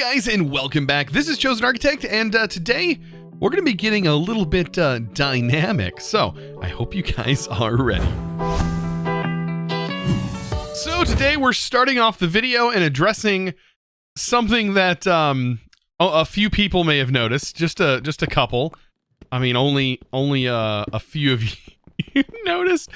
guys, and welcome back. This is Chosen Architect, and today we're going to be getting a little bit dynamic, so I hope you guys are ready. So today we're starting off the video and addressing something that a few people may have noticed, just a couple. I mean, only a few of you noticed.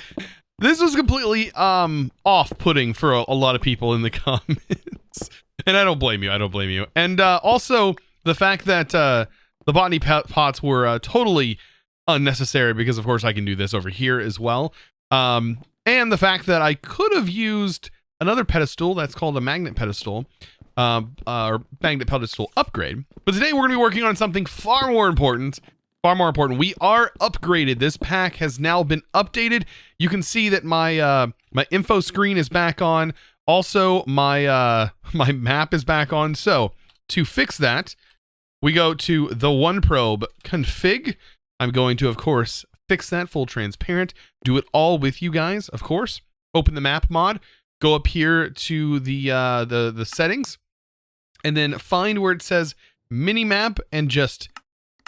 This was completely off-putting for a lot of people in the comments. And I don't blame you. And also the fact that the botany pots were totally unnecessary, because of course I can do this over here as well. And the fact that I could have used another pedestal that's called a magnet pedestal, or magnet pedestal upgrade. But today we're going to be working on something far more important. We are upgraded. This pack has now been updated. You can see that my my info screen is back on. Also, my my map is back on. So to fix that, we go to the one probe config. I'm going to, of course, fix that full transparent. Do it all with you guys, of course. Open the map mod. Go up here to the settings, and then find where it says mini map and just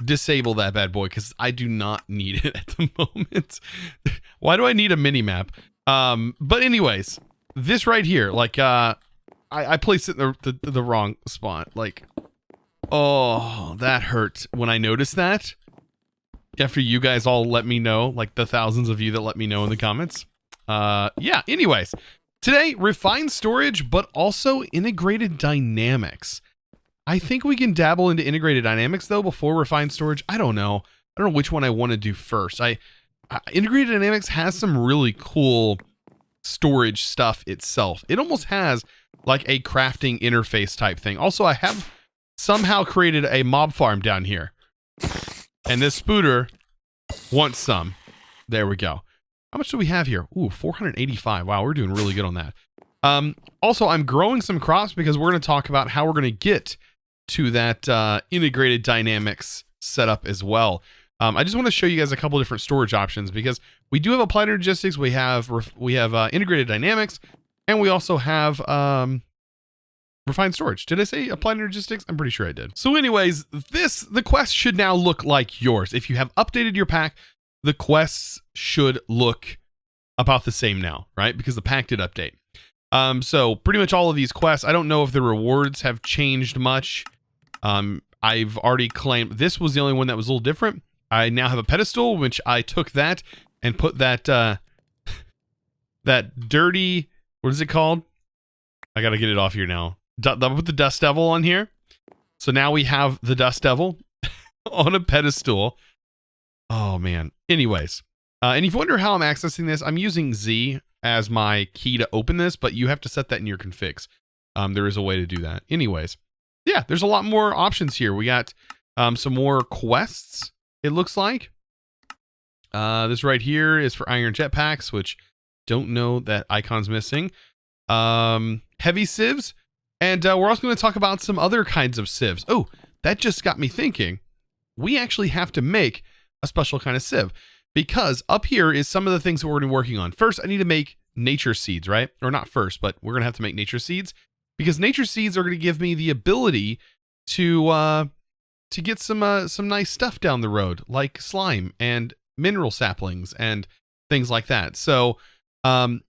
disable that bad boy, because I do not need it at the moment. Why do I need a mini map? But anyways, this right here, like I placed it in the wrong spot. Like, oh, that hurt when I noticed that. After you guys all let me know, like the thousands of you that let me know in the comments. Yeah, anyways, today refined storage, but also integrated dynamics. I think we can dabble into integrated dynamics though before refined storage. I don't know which one I want to do first. Integrated dynamics has some really cool storage stuff itself. It almost has like a crafting interface type thing. Also, I have somehow created a mob farm down here, and this spooter wants some. There we go. How much do we have here? Ooh, 485. Wow, we're doing really good on that. Also, I'm growing some crops because we're going to talk about how we're going to get to that integrated dynamics setup as well. I just want to show you guys a couple different storage options, because we do have applied logistics, we have integrated dynamics, and we also have refined storage. Did I say applied logistics? I'm pretty sure I did. So anyways, the quest should now look like yours. If you have updated your pack, the quests should look about the same now, right? Because the pack did update. So pretty much all of these quests, I don't know if the rewards have changed much. I've already claimed this was the only one that was a little different. I now have a pedestal, which I took that and put that that dirty, what is it called? I gotta get it off here now. I put the Dust Devil on here. So now we have the Dust Devil on a pedestal. Oh man. Anyways, and if you wonder how I'm accessing this, I'm using Z as my key to open this, but you have to set that in your configs. There is a way to do that. Anyways, yeah, there's a lot more options here. We got some more quests, it looks like. This right here is for iron jetpacks, which don't know that icon's missing. Heavy sieves, and we're also going to talk about some other kinds of sieves. Oh, that just got me thinking. We actually have to make a special kind of sieve, because up here is some of the things that we're going to be working on. First, I need to make nature seeds, right? Or not first, but we're going to have to make nature seeds, because nature seeds are going to give me the ability to get some nice stuff down the road, like slime and mineral saplings and things like that. So the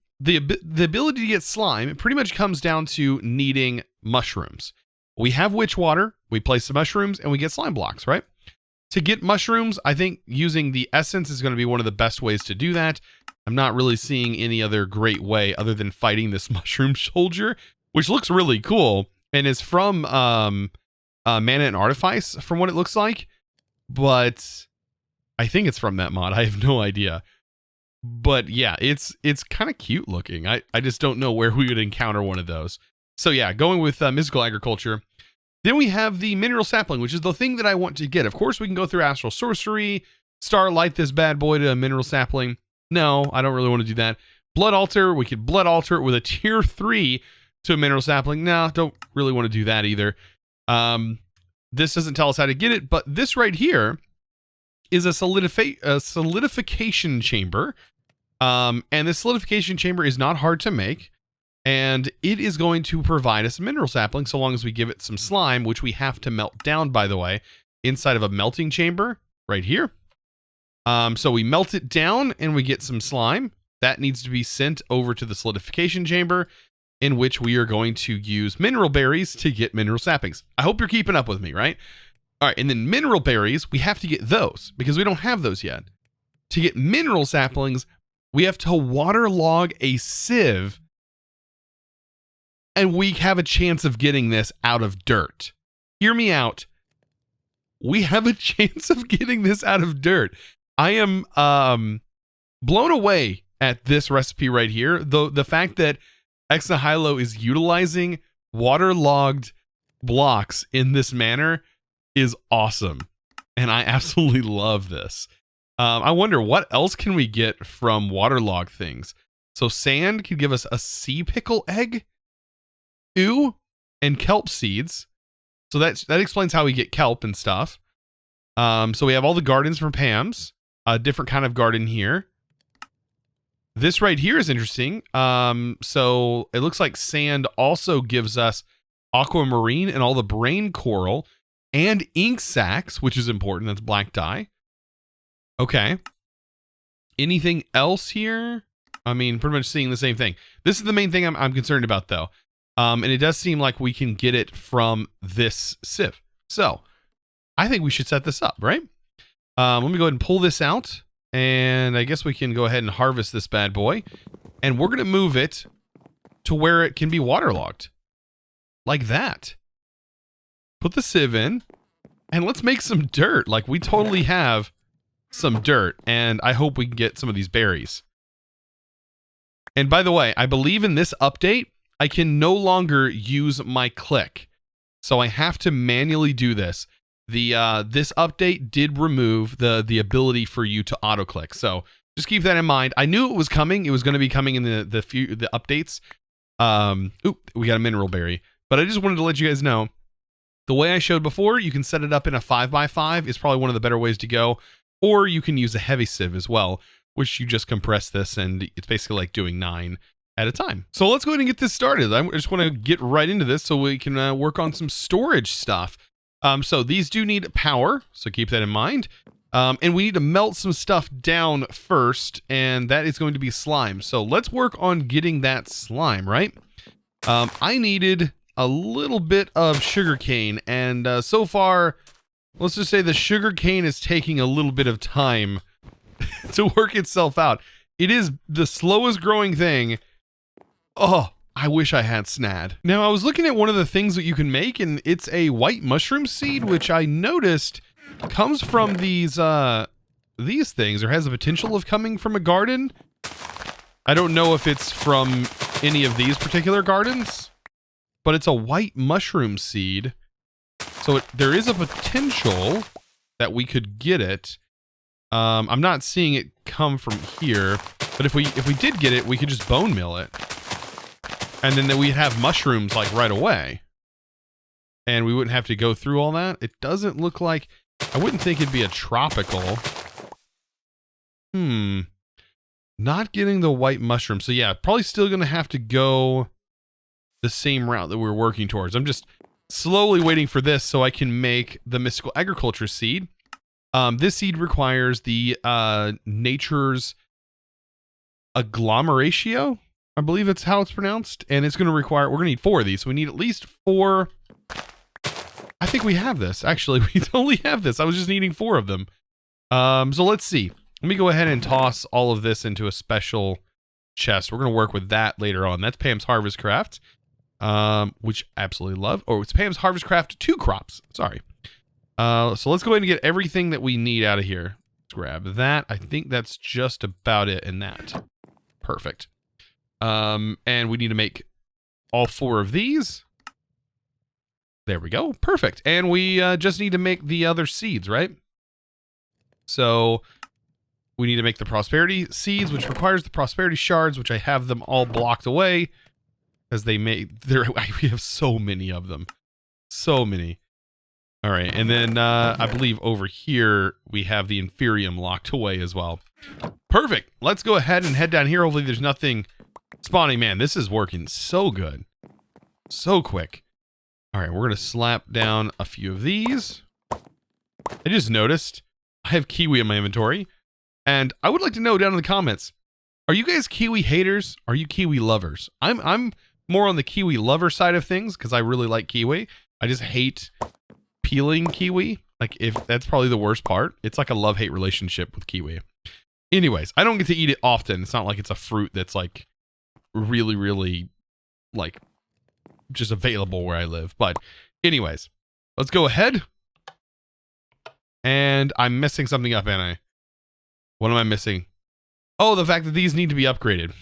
ability to get slime, it pretty much comes down to needing mushrooms. We have witch water, we place the mushrooms, and we get slime blocks, right? To get mushrooms, I think using the essence is going to be one of the best ways to do that. I'm not really seeing any other great way other than fighting this mushroom soldier, which looks really cool and is from Mana and Artifice, from what it looks like. But I think it's from that mod. I have no idea. But yeah, it's kind of cute looking. I just don't know where we would encounter one of those. So yeah, going with mystical agriculture. Then we have the mineral sapling, which is the thing that I want to get. Of course, we can go through astral sorcery, starlight this bad boy to a mineral sapling. No, I don't really want to do that. Blood altar, we could blood altar it with a tier 3 to a mineral sapling. No, don't really want to do that either. This doesn't tell us how to get it, but this right here is a solidification chamber. And this solidification chamber is not hard to make. And it is going to provide us a mineral sapling so long as we give it some slime, which we have to melt down, by the way, inside of a melting chamber right here. So we melt it down and we get some slime. That needs to be sent over to the solidification chamber, in which we are going to use mineral berries to get mineral saplings. I hope you're keeping up with me, right? All right, and then mineral berries, we have to get those because we don't have those yet. To get mineral saplings, we have to waterlog a sieve, and we have a chance of getting this out of dirt. Hear me out. We have a chance of getting this out of dirt. I am blown away at this recipe right here. The fact that Ex Nihilo is utilizing waterlogged blocks in this manner is awesome. And I absolutely love this. I wonder what else can we get from waterlogged things. So sand could give us a sea pickle egg. Ew, and kelp seeds. So that explains how we get kelp and stuff. So we have all the gardens from Pam's. A different kind of garden here. This right here is interesting. So it looks like sand also gives us aquamarine and all the brain coral and ink sacs, which is important. That's black dye. Okay. Anything else here? I mean, pretty much seeing the same thing. This is the main thing I'm concerned about, though. And it does seem like we can get it from this sieve. So I think we should set this up, right? Let me go ahead and pull this out. And I guess we can go ahead and harvest this bad boy. And we're going to move it to where it can be waterlogged. Like that. Put the sieve in. And let's make some dirt. Like, we totally have some dirt. And I hope we can get some of these berries. And by the way, I believe in this update, I can no longer use my click. So I have to manually do this. This update did remove the ability for you to auto click. So just keep that in mind. I knew it was coming. It was going to be coming in the updates. We got a mineral berry. But I just wanted to let you guys know, the way I showed before, you can set it up in a 5x5 is probably one of the better ways to go. Or you can use a heavy sieve as well, which you just compress this and it's basically like doing 9 at a time. So let's go ahead and get this started. I just want to get right into this so we can work on some storage stuff. So these do need power, so keep that in mind. And we need to melt some stuff down first, and that is going to be slime. So let's work on getting that slime, right? I needed a little bit of sugarcane, and so far, let's just say the sugarcane is taking a little bit of time to work itself out. It is the slowest growing thing. Oh, I wish I had snad. Now, I was looking at one of the things that you can make, and it's a white mushroom seed, which I noticed comes from these things, or has the potential of coming from a garden. I don't know if it's from any of these particular gardens, but it's a white mushroom seed. So there is a potential that we could get it. I'm not seeing it come from here, but if we did get it, we could just bone mill it. And then we'd have mushrooms like right away. And we wouldn't have to go through all that. It doesn't look like, I wouldn't think it'd be a tropical. Not getting the white mushroom. So yeah, probably still going to have to go the same route that we're working towards. I'm just slowly waiting for this so I can make the mystical agriculture seed. This seed requires the nature's agglomeratio. I believe that's how it's pronounced. And it's going to require, we're going to need 4 of these. So we need at least 4. I think we have this. Actually, we totally have this. I was just needing 4 of them. So let's see. Let me go ahead and toss all of this into a special chest. We're going to work with that later on. That's Pam's Harvest Craft, which I absolutely love. Oh, it's Pam's Harvest Craft 2 crops. Sorry. So let's go ahead and get everything that we need out of here. Let's grab that. I think that's just about it in that. Perfect. And we need to make all 4 of these. There we go. Perfect. And we just need to make the other seeds, right? So we need to make the prosperity seeds, which requires the prosperity shards, which I have them all blocked away as they made there. We have so many of them. So many. All right. And then I believe over here we have the inferium locked away as well. Perfect. Let's go ahead and head down here. Hopefully there's nothing Spawning, man, this is working so good. So quick. All right, we're going to slap down a few of these. I just noticed I have kiwi in my inventory, and I would like to know down in the comments, are you guys kiwi haters? Are you kiwi lovers? I'm more on the kiwi lover side of things because I really like kiwi. I just hate peeling kiwi. Like, if that's probably the worst part. It's like a love-hate relationship with kiwi. Anyways, I don't get to eat it often. It's not like it's a fruit that's like really, really like just available where I live. But anyways, let's go ahead. And I'm messing something up, ain't I? What am I missing? Oh, the fact that these need to be upgraded.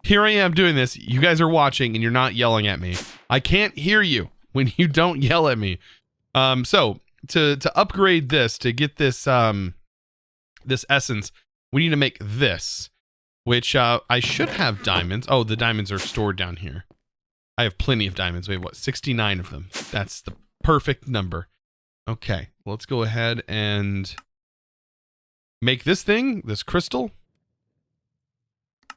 Here I am doing this. You guys are watching and you're not yelling at me. I can't hear you when you don't yell at me. So to upgrade this, to get this this essence, we need to make this, which I should have diamonds. Oh, the diamonds are stored down here. I have plenty of diamonds. We have what, 69 of them. That's the perfect number. Okay, let's go ahead and make this thing, this crystal.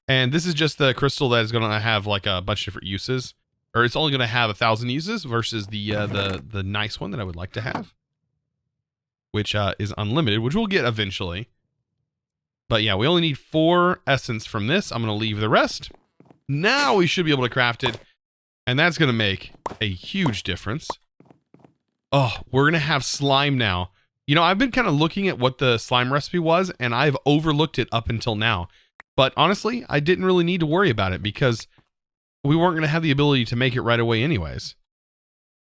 And this is just the crystal that is going to have like a bunch of different uses. Or it's only going to have 1,000 uses versus the nice one that I would like to have, which is unlimited, which we'll get eventually. But yeah, we only need 4 essence from this. I'm going to leave the rest. Now we should be able to craft it, and that's going to make a huge difference. Oh, we're going to have slime now. You know, I've been kind of looking at what the slime recipe was, and I've overlooked it up until now. But honestly, I didn't really need to worry about it because we weren't going to have the ability to make it right away anyways.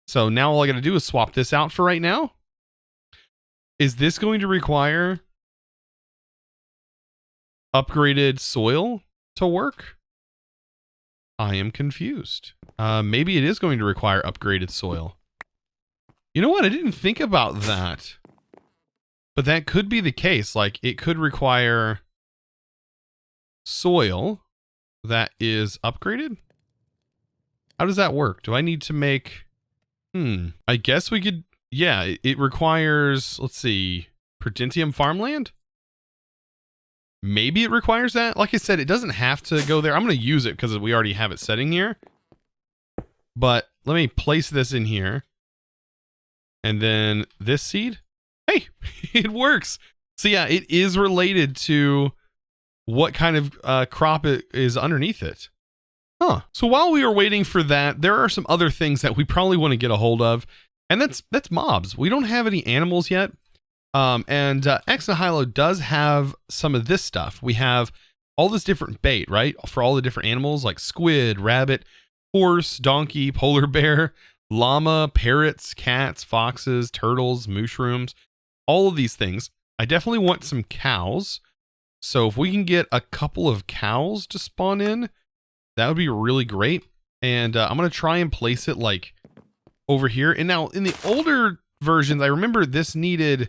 So now all I got to do is swap this out for right now. Is this going to require upgraded soil to work? I am confused. Maybe it is going to require upgraded soil. You know what? I didn't think about that. But that could be the case. Like, it could require soil that is upgraded. How does that work? Do I need to make... I guess we could... Yeah, it requires... Let's see... Prudentium farmland? Maybe it requires that. Like I said, it doesn't have to go there. I'm going to use it because we already have it setting here. But let me place this in here. And then this seed. Hey, it works. So yeah, it is related to what kind of crop it is underneath it. Huh. So while we are waiting for that, there are some other things that we probably want to get a hold of. And that's mobs. We don't have any animals yet. And nihilio does have some of this stuff. We have all this different bait, right? For all the different animals like squid, rabbit, horse, donkey, polar bear, llama, parrots, cats, foxes, turtles, mushrooms, all of these things. I definitely want some cows. So if we can get a couple of cows to spawn in, that would be really great. And I'm going to try and place it like over here. And now in the older versions, I remember this needed,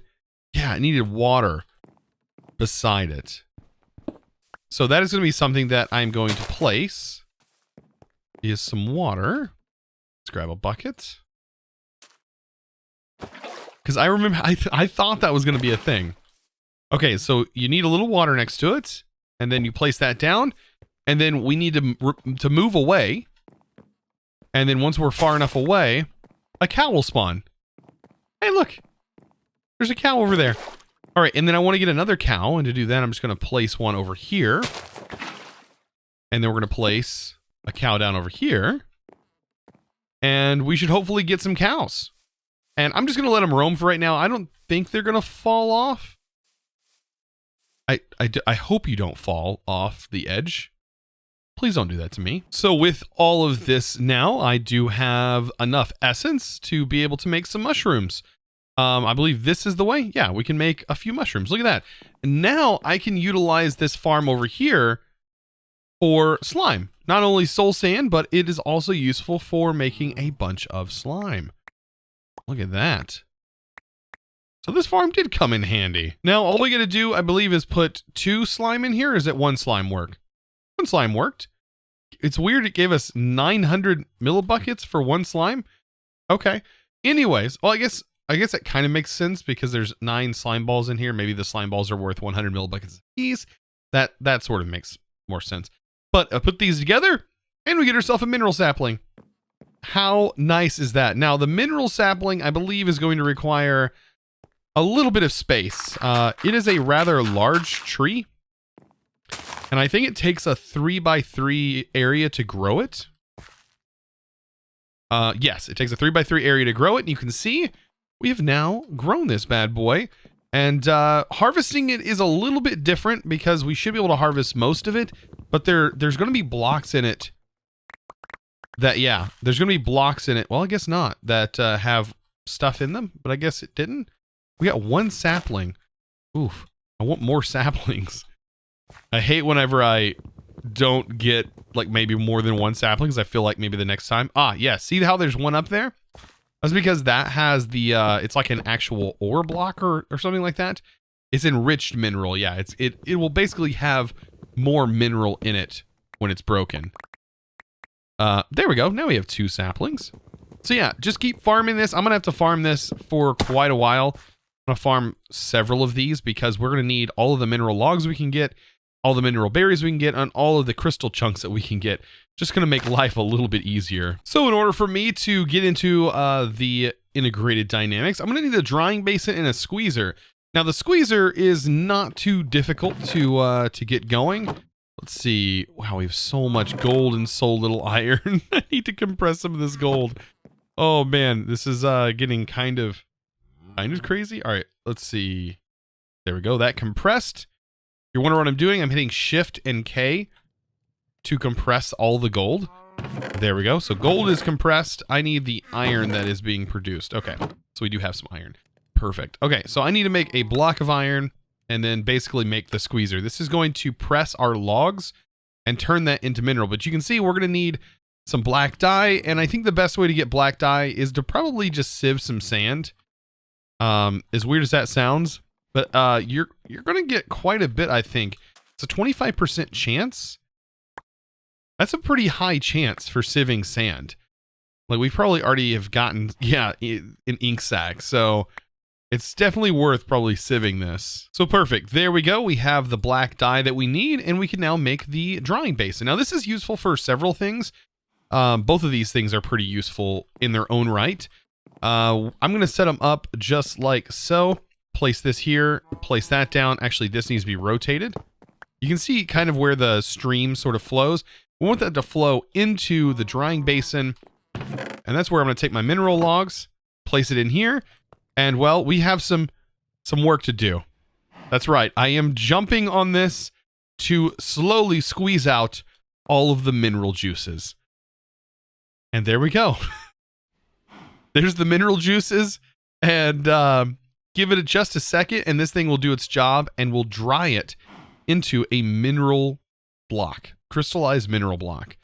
it needed water beside it. So that is going to be something that I'm going to place is some water. Let's grab a bucket. Because I remember, I thought that was going to be a thing. Okay, so you need a little water next to it. And then you place that down. And then we need to move away. And then once we're far enough away, a cow will spawn. Hey, look. There's a cow over there. All right, and then I want to get another cow. And to do that, I'm just going to place one over here. And then we're going to place a cow down over here. And we should hopefully get some cows. And I'm just going to let them roam for right now. I don't think they're going to fall off. I hope you don't fall off the edge. Please don't do that to me. So with all of this now, I do have enough essence to be able to make some mushrooms. I believe this is the way. Yeah, we can make a few mushrooms. Look at that. And now I can utilize this farm over here for slime. Not only soul sand, but it is also useful for making a bunch of slime. Look at that. So this farm did come in handy. Now, all we got to do, I believe, is put 2 slime in here. Or is it 1 slime work? 1 slime worked. It's weird it gave us 900 millibuckets for 1 slime. Okay. Anyways, well, I guess that kind of makes sense because there's 9 slime balls in here. Maybe the slime balls are worth 100 millibuckets apiece. That sort of makes more sense. But put these together, and we get ourselves a mineral sapling. How nice is that? Now, the mineral sapling, I believe, is going to require a little bit of space. It is a rather large tree, and I think it takes a 3x3 area to grow it. Yes, it takes a 3x3 area to grow it, and you can see we have now grown this bad boy. And harvesting it is a little bit different because we should be able to harvest most of it, but there's going to be blocks in it that, yeah, there's going to be blocks in it. Well, I guess not, that have stuff in them, but I guess it didn't. We got one sapling. Oof, I want more saplings. I hate whenever I don't get like maybe more than one sapling because I feel like maybe the next time. Ah, yeah, see how there's one up there? That's because that has the, it's like an actual ore block or something like that. It's enriched mineral. Yeah, it will basically have more mineral in it when it's broken. There we go. Now we have 2 saplings. So yeah, just keep farming this. I'm going to have to farm this for quite a while. I'm going to farm several of these because we're going to need all of the mineral logs we can get, all the mineral berries we can get, and all of the crystal chunks that we can get. Just going to make life a little bit easier. So in order for me to get into the integrated dynamics, I'm going to need a drying basin and a squeezer. Now the squeezer is not too difficult to get going. Let's see. Wow, we have so much gold and so little iron. I need to compress some of this gold. Oh man, this is getting kind of crazy. All right, let's see. There we go. That compressed. You're wondering what I'm doing? I'm hitting Shift and K to compress all the gold. There we go. So gold is compressed. I need the iron that is being produced. Okay, so we do have some iron. Perfect. Okay, so I need to make a block of iron and then basically make the squeezer. This is going to press our logs and turn that into mineral. But you can see we're going to need some black dye, and I think the best way to get black dye is to probably just sieve some sand. As weird as that sounds, but you're going to get quite a bit, I think. It's a 25% chance. That's a pretty high chance for sieving sand. Like, we probably already have gotten, yeah, an ink sac, so it's definitely worth probably sieving this. So perfect. There we go. We have the black dye that we need, and we can now make the drying basin. Now, this is useful for several things. Both of these things are pretty useful in their own right. I'm going to set them up just like so. Place this here, place that down. Actually, this needs to be rotated. You can see kind of where the stream sort of flows. We want that to flow into the drying basin. And that's where I'm going to take my mineral logs, place it in here. And well, we have some work to do. That's right. I am jumping on this to slowly squeeze out all of the mineral juices. And there we go. There's the mineral juices, and give it just a second, and this thing will do its job, and we'll dry it into a mineral block, crystallized mineral block.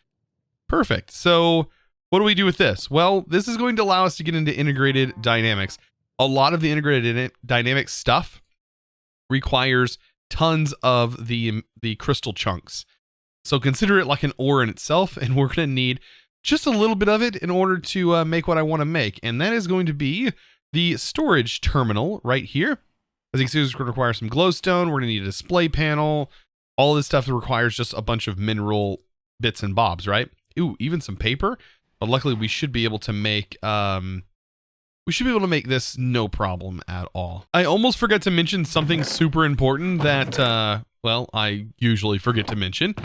Perfect. So what do we do with this? Well, this is going to allow us to get into integrated dynamics. A lot of the integrated dynamic stuff requires tons of the crystal chunks. So consider it like an ore in itself, and we're going to need just a little bit of it in order to make what I want to make. And that is going to be the storage terminal right here. As you can see, it's going to require some glowstone. We're going to need a display panel. All this stuff requires just a bunch of mineral bits and bobs, right? Ooh, even some paper. But luckily, we should be able to make this no problem at all. I almost forgot to mention something super important that, well, I usually forget to mention.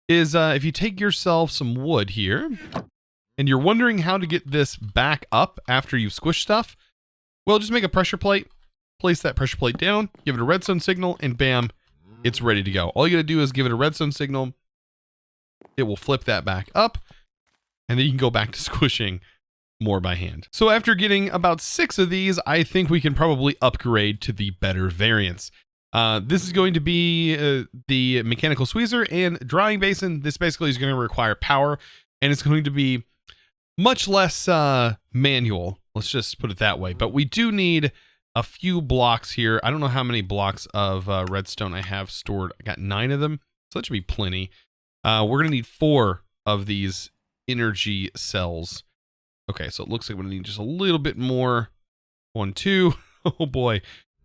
Is if you take yourself some wood here, and you're wondering how to get this back up after you've squished stuff, well, just make a pressure plate, place that pressure plate down, give it a redstone signal, and bam, it's ready to go. All you gotta do is give it a redstone signal, it will flip that back up, and then you can go back to squishing more by hand. So after getting about 6 of these, I think we can probably upgrade to the better variants. This is going to be the mechanical squeezer and drying basin. This basically is going to require power, and it's going to be much less manual. Let's just put it that way. But we do need a few blocks here. I don't know how many blocks of redstone I have stored. I got 9 of them, so that should be plenty. We're going to need 4 of these energy cells. Okay, so it looks like we're going to need just a little bit more. 1, 2. Oh boy,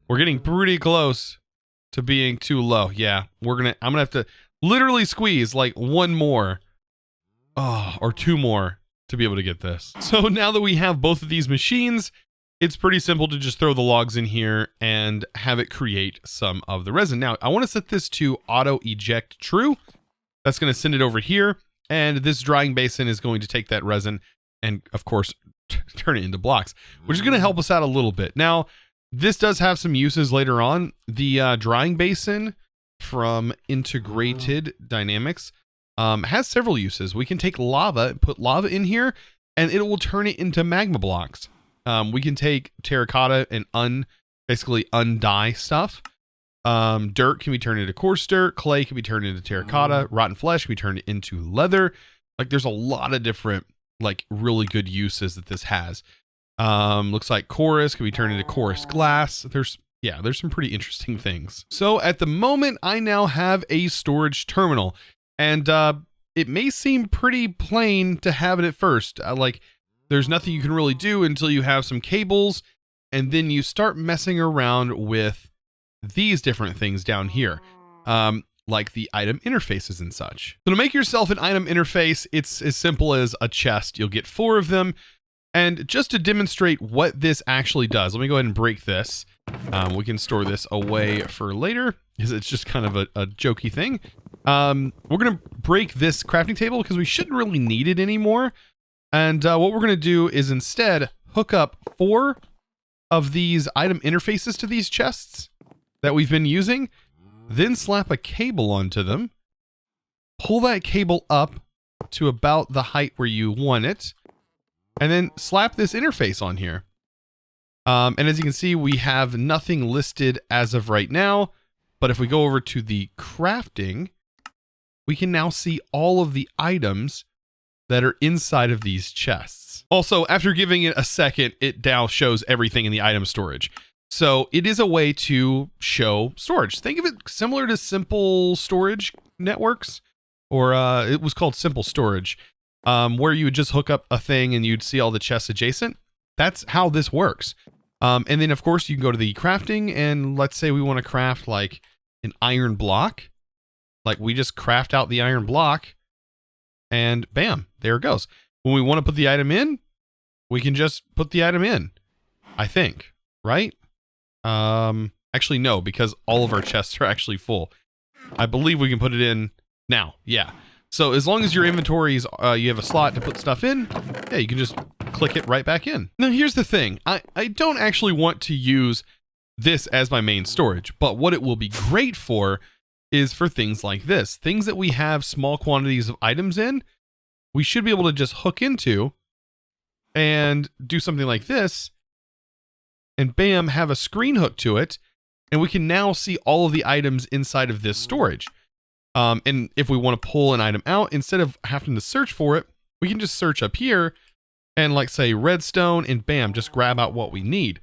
we're getting pretty close to being too low. Yeah, I'm gonna have to literally squeeze like one more, or two more to be able to get this. So now that we have both of these machines, it's pretty simple to just throw the logs in here and have it create some of the resin. Now, I want to set this to auto eject true. That's going to send it over here. And this drying basin is going to take that resin and, of course, turn it into blocks, which is going to help us out a little bit. Now, this does have some uses later on. The drying basin from Integrated Dynamics has several uses. We can take lava, put lava in here, and it will turn it into magma blocks. We can take terracotta and basically undye stuff. Dirt can be turned into coarse dirt. Clay can be turned into terracotta. Rotten flesh can be turned into leather. Like, there's a lot of different, like, really good uses that this has. Looks like chorus can be turned into chorus glass. There's some pretty interesting things. So at the moment, I now have a storage terminal, and it may seem pretty plain to have it at first. Like, there's nothing you can really do until you have some cables, and then you start messing around with these different things down here, like the item interfaces and such. So to make yourself an item interface, it's as simple as a chest. You'll get 4 of them. And just to demonstrate what this actually does, let me go ahead and break this. We can store this away for later, because it's just kind of a jokey thing. We're going to break this crafting table because we shouldn't really need it anymore. And what we're going to do is instead hook up 4 of these item interfaces to these chests that we've been using, then slap a cable onto them, pull that cable up to about the height where you want it, and then slap this interface on here. And as you can see, we have nothing listed as of right now, but if we go over to the crafting, we can now see all of the items that are inside of these chests. Also, after giving it a second, it now shows everything in the item storage. So it is a way to show storage. Think of it similar to simple storage networks, or it was called simple storage, where you would just hook up a thing and you'd see all the chests adjacent. That's how this works. And then, of course, you can go to the crafting, and let's say we want to craft like an iron block. Like, we just craft out the iron block, and bam, there it goes. When we want to put the item in, we can just put the item in, I think, right? Actually, no, because all of our chests are actually full. I believe we can put it in now. Yeah. So as long as your inventories, you have a slot to put stuff in, yeah, you can just click it right back in. Now, here's the thing. I don't actually want to use this as my main storage, but what it will be great for is for things like this. Things that we have small quantities of items in, we should be able to just hook into and do something like this, and bam, have a screen hooked to it, and we can now see all of the items inside of this storage. And if we want to pull an item out, instead of having to search for it, we can just search up here and, like, say redstone, and bam, just grab out what we need.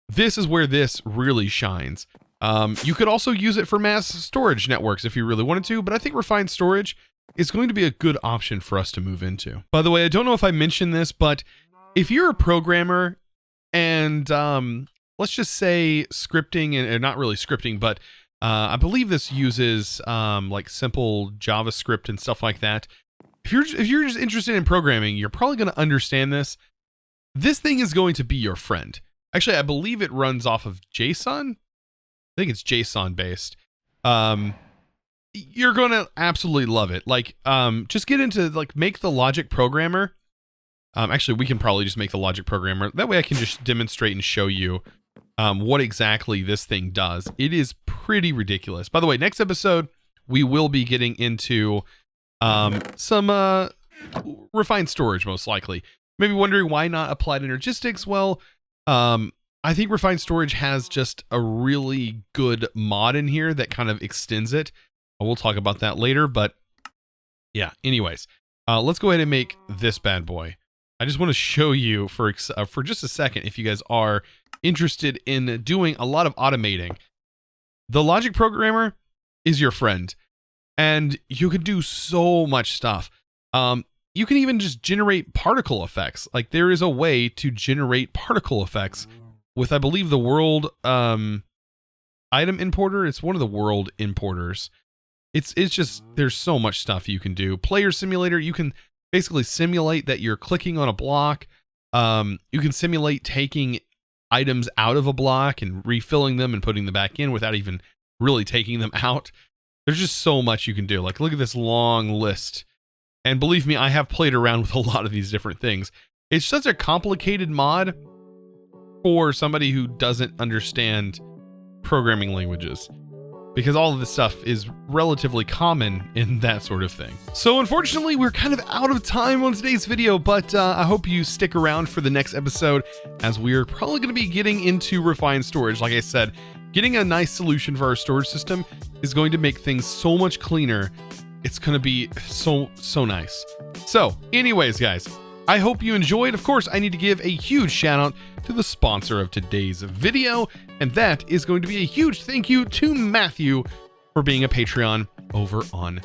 This is where this really shines. You could also use it for mass storage networks if you really wanted to, but I think refined storage is going to be a good option for us to move into. By the way, I don't know if I mentioned this, but if you're a programmer and let's just say scripting, and not really scripting, but I believe this uses like simple JavaScript and stuff like that. If you're just interested in programming, you're probably going to understand this. This thing is going to be your friend. Actually, I believe it runs off of JSON. I think it's JSON based. You're going to absolutely love it. Like, just get into, like, make the logic programmer. Actually, we can probably just make the logic programmer. That way I can just demonstrate and show you what exactly this thing does. It is pretty ridiculous. By the way, next episode, we will be getting into some refined storage, most likely. Maybe wondering why not applied energistics? Well, I think refined storage has just a really good mod in here that kind of extends it. We'll talk about that later, but yeah, anyways, let's go ahead and make this bad boy. I just want to show you for just a second, if you guys are interested in doing a lot of automating. The logic programmer is your friend, and you can do so much stuff. You can even just generate particle effects. Like, there is a way to generate particle effects with, I believe, the world item importer. It's one of the world importers. It's just, there's so much stuff you can do. Player simulator, you can basically simulate that you're clicking on a block. You can simulate taking items out of a block and refilling them and putting them back in without even really taking them out. There's just so much you can do. Like, look at this long list. And believe me, I have played around with a lot of these different things. It's such a complicated mod for somebody who doesn't understand programming languages, because all of this stuff is relatively common in that sort of thing. So unfortunately, we're kind of out of time on today's video, but I hope you stick around for the next episode, as we're probably going to be getting into refined storage. Like I said, getting a nice solution for our storage system is going to make things so much cleaner. It's going to be so nice. So anyways, guys, I hope you enjoyed. Of course, I need to give a huge shout out to the sponsor of today's video, and that is going to be a huge thank you to Matthew for being a Patreon over on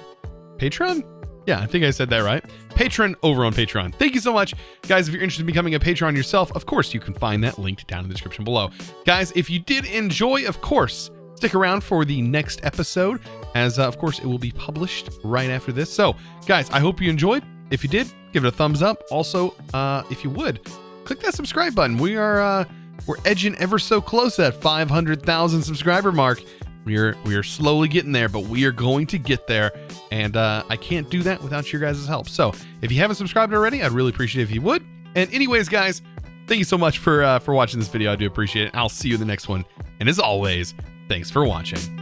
Patreon. Yeah, I think I said that right. Patron over on Patreon. Thank you so much. Guys, if you're interested in becoming a Patreon yourself, of course, you can find that linked down in the description below. Guys, if you did enjoy, of course, stick around for the next episode, as of course, it will be published right after this. So, guys, I hope you enjoyed. If you did, give it a thumbs up. Also, if you would, click that subscribe button. We're edging ever so close to that 500,000 subscriber mark. We are slowly getting there, but we are going to get there, and I can't do that without your guys' help. So if you haven't subscribed already, I'd really appreciate it if you would. And anyways, guys, thank you so much for watching this video. I do appreciate it. I'll see you in the next one. And as always, thanks for watching.